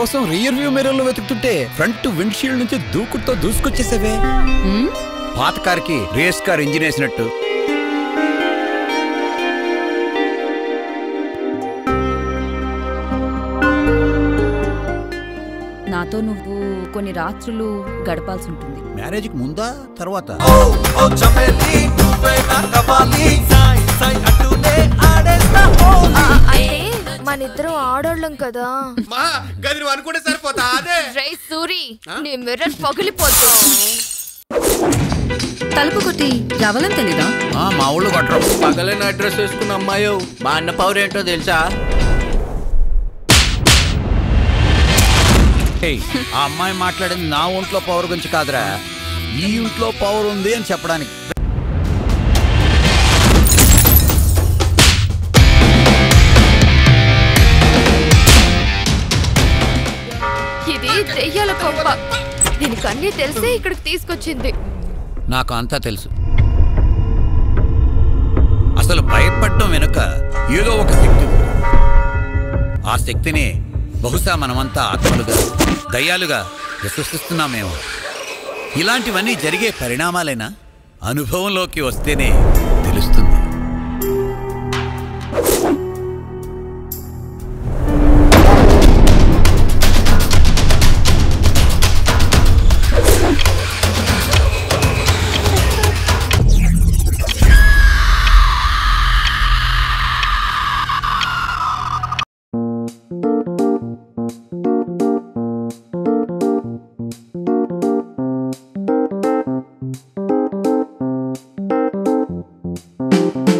కోసం rear view mirror లో వెతుకుతుంటే front windshield నుంచి దూకుడుతో దూసుకొచ్చేసేవే. పాత కార్కి రేస్ కార్ ఇంజిన్ వేసినట్టు. నాతో నువ్వు కొన్ని రాత్రులు గడపాల్సి ఉంటుంది. మ్యారేజ్కి ముందా తర్వాత? మనిద్దరం ఆడోళ్ళం కదా. గది నువ్వు అనుకుంటే సరిపోతా. అదే రై సూరి, నీ మిర్రర్ పగిలిపోతా. తలుపు కొట్టి రవలం తెలీదా? మా ఊళ్ళు కొట్టరు. పగలైన అడ్రస్ వేసుకున్న అమ్మాయో. మా అన్న పవర్ ఏంటో తెలుసా? ఆ అమ్మాయి మాట్లాడింది నా ఒంట్లో పవర్ గురించి కాదురా, ఈ ఇంట్లో పవర్ ఉంది అని చెప్పడానికి. ఇది దెయ్యాల కొంప. దీనికి అన్నీ తెలిసే ఇక్కడికి తీసుకొచ్చింది. నాకు అంతా తెలుసు. అసలు భయపడటం వెనుక ఏదో ఒక శక్తి ఉంది. ఆ శక్తిని బహుశా మనమంతా ఆత్మలుగా, దయ్యాలుగా విశ్వసిస్తున్నామేమో. ఇలాంటివన్నీ జరిగే పరిణామాలైనా అనుభవంలోకి వస్తేనే